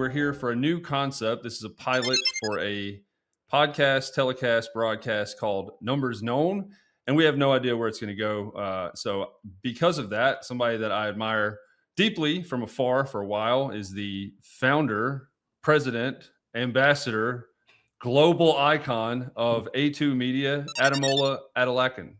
we're here for a new concept. This is a pilot for a podcast, telecast, broadcast called Numbers Known, and we have no idea where it's going to go. So, because of that, somebody that I admire deeply from afar for a while is the founder, president, ambassador, global icon of A2 Media, Ademola Adelakun.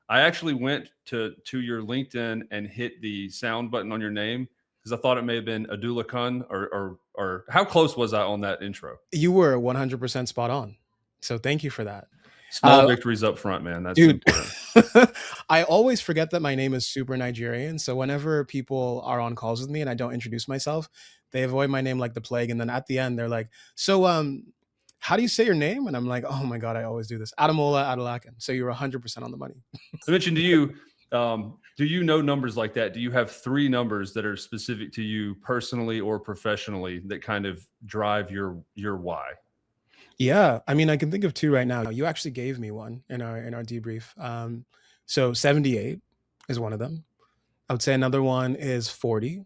I actually went to your LinkedIn and hit the sound button on your name because I thought it may have been Adelakun or how close was I on that intro? You were 100% spot on. So thank you for that. Small victories up front, man. That's Dude, important. I always forget that my name is super Nigerian. So whenever people are on calls with me and I don't introduce myself, they avoid my name like the plague. And then at the end, they're like, so how do you say your name? And I'm like, oh my God, I always do this. Ademola Adelakun. So you're 100% on the money. I mentioned to you, do you know numbers like that? Do you have 3 numbers that are specific to you personally or professionally that kind of drive your why? Yeah, I mean, I can think of 2 right now. You actually gave me one in our debrief. So 78 is one of them. I would say another one is 40,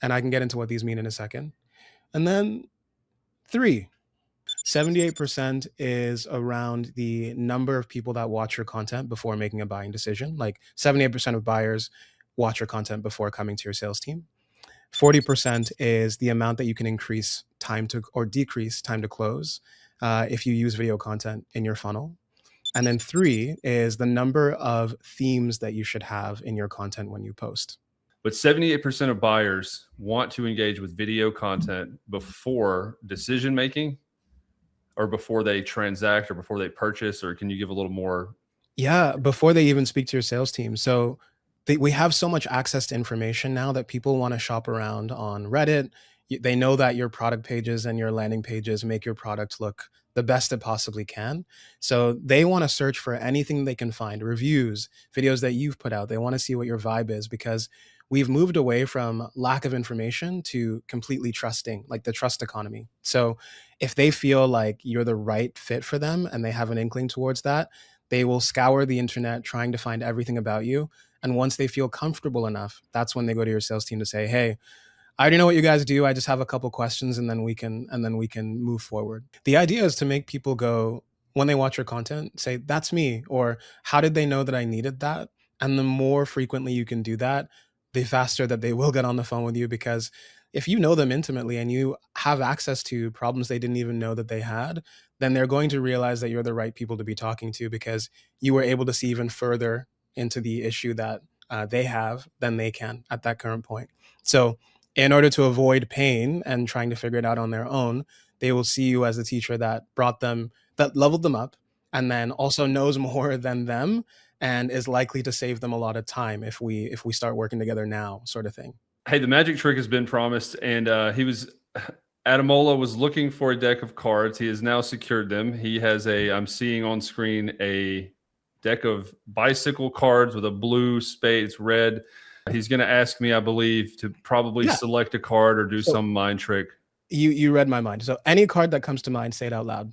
and I can get into what these mean in a second. And then 3. 78% is around the number of people that watch your content before making a buying decision. Like 78% of buyers watch your content before coming to your sales team. 40% is the amount that you can increase time to or decrease time to close if you use video content in your funnel. And then 3 is the number of themes that you should have in your content when you post. But 78% of buyers want to engage with video content before decision making or before they transact or before they purchase, or can you give a little more? Yeah, before they even speak to your sales team. So we have so much access to information now that people want to shop around on Reddit. They know that your product pages and your landing pages make your product look the best it possibly can. So they want to search for anything they can find, reviews, videos that you've put out. They want to see what your vibe is because we've moved away from lack of information to completely trusting, like the trust economy. So if they feel like you're the right fit for them and they have an inkling towards that, they will scour the internet trying to find everything about you. And once they feel comfortable enough, that's when they go to your sales team to say, hey, I already know what you guys do. I just have a couple questions and then we can move forward. The idea is to make people go, when they watch your content, say, that's me, or how did they know that I needed that? And the more frequently you can do that, the faster that they will get on the phone with you, because if you know them intimately and you have access to problems they didn't even know that they had, then they're going to realize that you're the right people to be talking to because you were able to see even further into the issue that they have than they can at that current point. So in order to avoid pain and trying to figure it out on their own, they will see you as the teacher that that leveled them up and then also knows more than them and is likely to save them a lot of time if we start working together now, sort of thing. Hey, the magic trick has been promised, and Ademola was looking for a deck of cards. He has now secured them. He has I'm seeing on screen a deck of bicycle cards with a blue spade. It's red. He's going to ask me, I believe, to probably select a card or do some mind trick. You read my mind. So any card that comes to mind, say it out loud.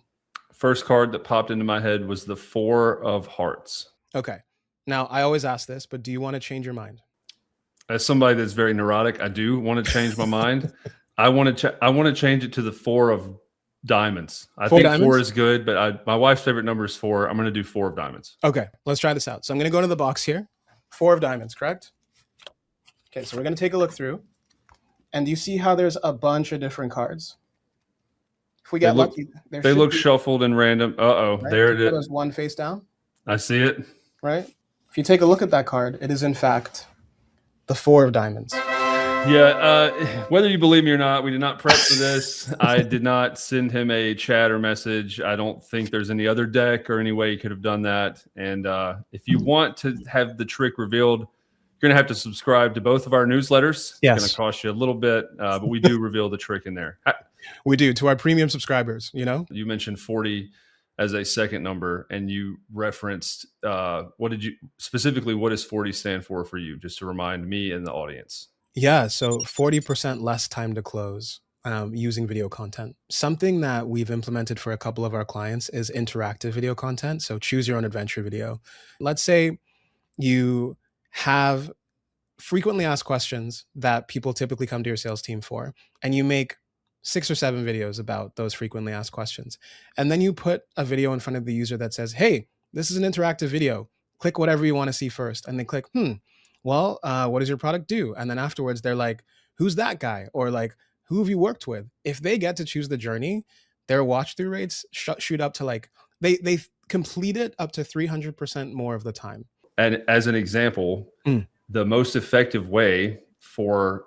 First card that popped into my head was the 4 of Hearts. Okay. Now, I always ask this, but do you want to change your mind? As somebody that's very neurotic, I do want to change my mind. I want to change it to the 4 of Diamonds. I think diamonds? 4 is good, but my wife's favorite number is 4. I'm going to do 4 of Diamonds. Okay, let's try this out. So I'm going to go to the box here. 4 of Diamonds, correct? Okay, so we're going to take a look through. And you see how there's a bunch of different cards? If we get lucky, they look shuffled and random. Uh-oh, right? There it is. There's one face down. I see it. Right? If you take a look at that card, it is in fact the 4 of Diamonds. Yeah, whether you believe me or not, we did not prep for this. I did not send him a chat or message. I don't think there's any other deck or any way you could have done that. And if you want to have the trick revealed, you're going to have to subscribe to both of our newsletters. Yes. It's going to cost you a little bit, but we do reveal the trick in there. We do, to our premium subscribers, you know? You mentioned 40 as a second number, and you referenced, what does 40 stand for you, just to remind me and the audience? Yeah, so 40% less time to close using video content. Something that we've implemented for a couple of our clients is interactive video content. So choose your own adventure video. Let's say you have frequently asked questions that people typically come to your sales team for, and you make 6 or 7 videos about those frequently asked questions. And then you put a video in front of the user that says, hey, this is an interactive video. Click whatever you want to see first. And they click, well, what does your product do? And then afterwards, they're like, who's that guy? Or like, who have you worked with? If they get to choose the journey, their watch through rates shoot up to like, they complete it up to 300% more of the time. And as an example, the most effective way for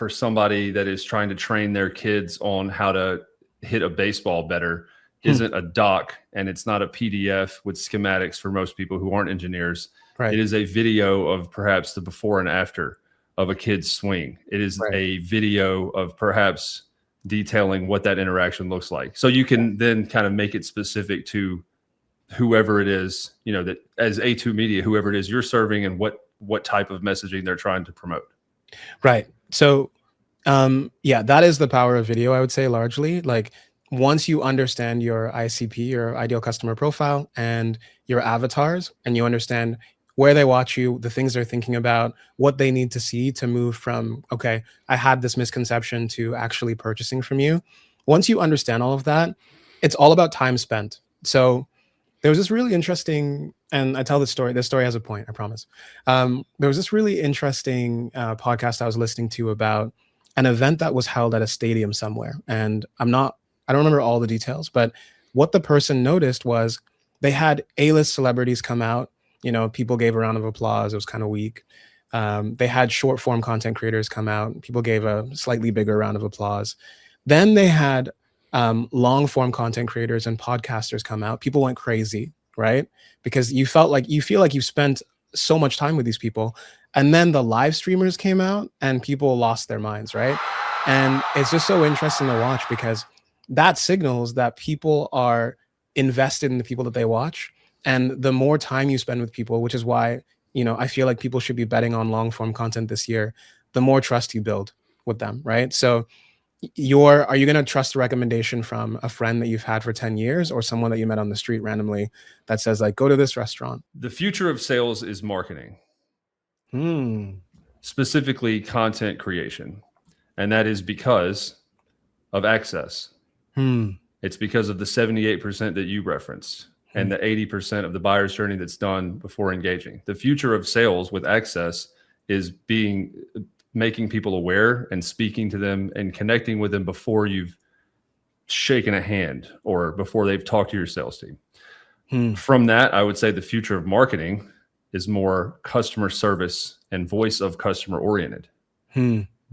somebody that is trying to train their kids on how to hit a baseball better isn't a doc, and it's not a PDF with schematics for most people who aren't engineers. Right. It is a video of perhaps the before and after of a kid's swing. It is a video of perhaps detailing what that interaction looks like. So you can then kind of make it specific to whoever it is, you know, that as A2 Media, whoever it is you're serving, and what type of messaging they're trying to promote. Right. So, yeah, that is the power of video, I would say, largely. Like, once you understand your ICP, your ideal customer profile, and your avatars, and you understand where they watch you, the things they're thinking about, what they need to see to move from, okay, I had this misconception, to actually purchasing from you. Once you understand all of that, it's all about time spent. So there was this really interesting, and I tell this story has a point, I promise. There was this really interesting podcast I was listening to about an event that was held at a stadium somewhere. And I don't remember all the details, but what the person noticed was they had A-list celebrities come out. You know, people gave a round of applause. It was kind of weak. They had short form content creators come out. People gave a slightly bigger round of applause. Then they had long form content creators and podcasters come out. People went crazy, right? Because you feel like you've spent so much time with these people. And then the live streamers came out and people lost their minds, right? And it's just so interesting to watch, because that signals that people are invested in the people that they watch. And the more time you spend with people, which is why, you know, I feel like people should be betting on long form content this year, the more trust you build with them, right? So are you going to trust a recommendation from a friend that you've had for 10 years, or someone that you met on the street randomly that says, like, go to this restaurant? The future of sales is marketing, specifically content creation. And that is because of access. It's because of the 78% that you referenced, and the 80% of the buyer's journey that's done before engaging. The future of sales with access is making people aware and speaking to them and connecting with them before you've shaken a hand or before they've talked to your sales team. From that, I would say the future of marketing is more customer service and voice of customer oriented.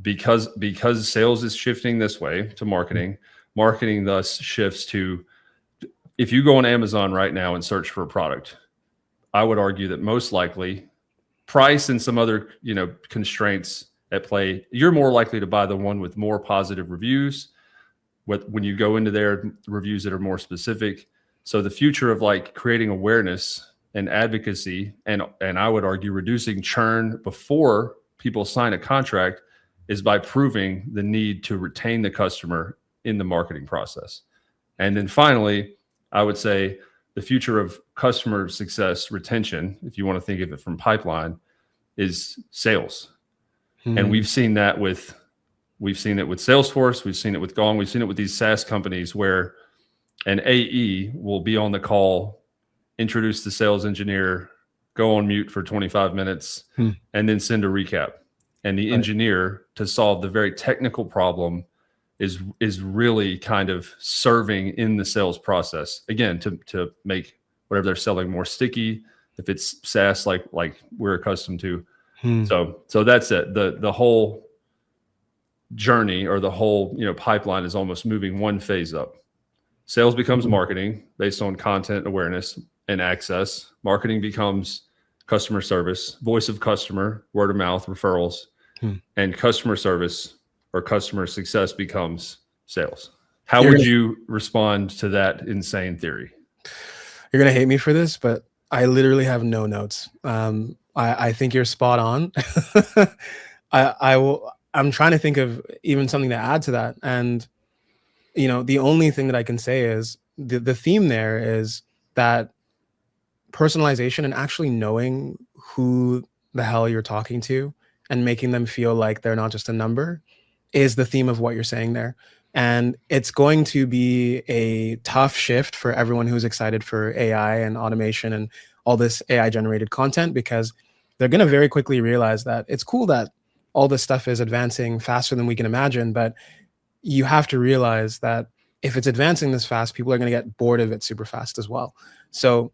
Because sales is shifting this way to marketing, marketing thus shifts to, if you go on Amazon right now and search for a product, I would argue that most likely price and some other, you know, constraints at play, you're more likely to buy the one with more positive reviews. When you go into their reviews that are more specific. So the future of like creating awareness and advocacy, and I would argue reducing churn before people sign a contract, is by proving the need to retain the customer in the marketing process. And then finally, I would say the future of customer success retention, if you want to think of it from pipeline, is sales. And we've seen it with Salesforce, we've seen it with Gong, we've seen it with these SaaS companies where an AE will be on the call, introduce the sales engineer, go on mute for 25 minutes, and then send a recap. And the engineer, to solve the very technical problem, is really kind of serving in the sales process, again, to make whatever they're selling more sticky, if it's SaaS like we're accustomed to. So that's it. The whole journey, or the whole, you know, pipeline, is almost moving one phase up. Sales becomes marketing based on content awareness and access. Marketing becomes customer service, voice of customer, word of mouth, referrals, and customer service or customer success becomes sales. How would you respond to that insane theory? You're going to hate me for this, but I literally have no notes. I think you're spot on. I'm trying to think of even something to add to that. And, you know, the only thing that I can say is the theme there is that personalization and actually knowing who the hell you're talking to and making them feel like they're not just a number is the theme of what you're saying there. And it's going to be a tough shift for everyone who's excited for AI and automation and all this AI generated content, because they're going to very quickly realize that it's cool that all this stuff is advancing faster than we can imagine, but you have to realize that if it's advancing this fast, people are going to get bored of it super fast as well. So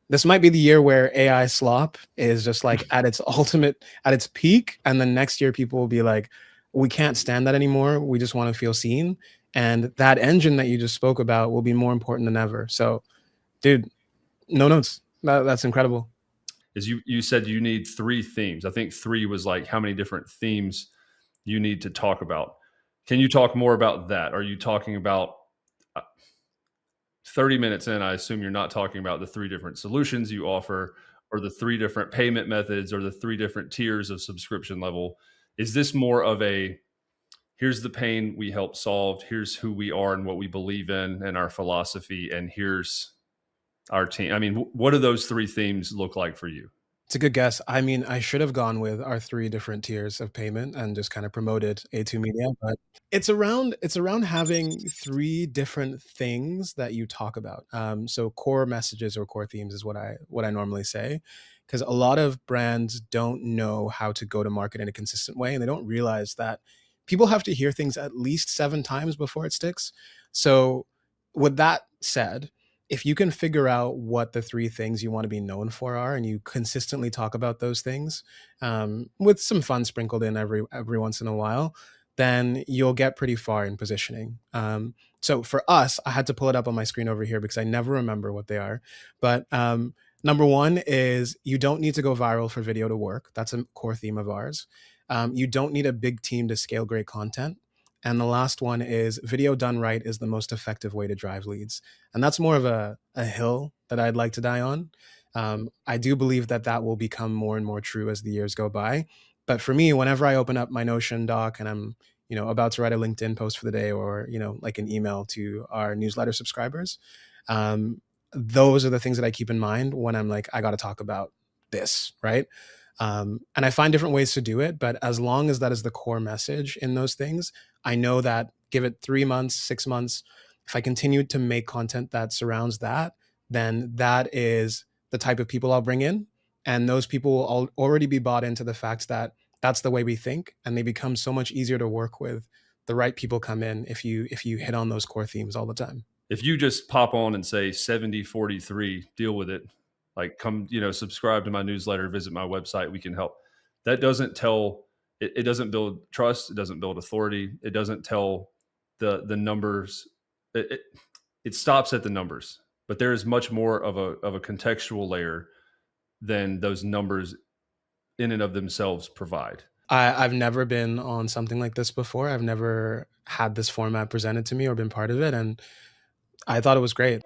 this might be the year where AI slop is just like at its ultimate, at its peak. And then next year, people will be like, we can't stand that anymore. We just want to feel seen. And that engine that you just spoke about will be more important than ever. So, dude, no notes. That's incredible. Is you said you need three themes. I think three was like how many different themes you need to talk about. Can you talk more about that? Are you talking about 30 minutes in? I assume you're not talking about the three different solutions you offer, or the three different payment methods, or the three different tiers of subscription level. Is this more of a, here's the pain we help solve, here's who we are and what we believe in and our philosophy, and here's our team? I mean, what do those three themes look like for you? It's a good guess. I mean, I should have gone with our three different tiers of payment and just kind of promoted A2 Media, but it's around having three different things that you talk about. So core messages or core themes is what I normally say, because a lot of brands don't know how to go to market in a consistent way, and they don't realize that people have to hear things at least 7 times before it sticks. So, with that said, if you can figure out what the three things you want to be known for are, and you consistently talk about those things, with some fun sprinkled in every once in a while, then you'll get pretty far in positioning. So for us, I had to pull it up on my screen over here because I never remember what they are. But number one is you don't need to go viral for video to work. That's a core theme of ours. You don't need a big team to scale great content. And the last one is video done right is the most effective way to drive leads. And that's more of a hill that I'd like to die on. I do believe that that will become more and more true as the years go by. But for me, whenever I open up my Notion doc and I'm about to write a LinkedIn post for the day, or like an email to our newsletter subscribers, um, those are the things that I keep in mind when I'm like, I got to talk about this, right? And I find different ways to do it, but as long as that is the core message in those things, I know that give it 3 months, 6 months, if I continue to make content that surrounds that, then that is the type of people I'll bring in. And those people will already be bought into the fact that that's the way we think, and they become so much easier to work with. The right people come in if you hit on those core themes all the time. If you just pop on and say 70-43, deal with it, like come, subscribe to my newsletter, visit my website, we can help. That doesn't tell, it doesn't build trust, it doesn't build authority, it doesn't tell the numbers. It stops at the numbers, but there is much more of a contextual layer than those numbers in and of themselves provide. I've never been on something like this before. I've never had this format presented to me or been part of it, and I thought it was great.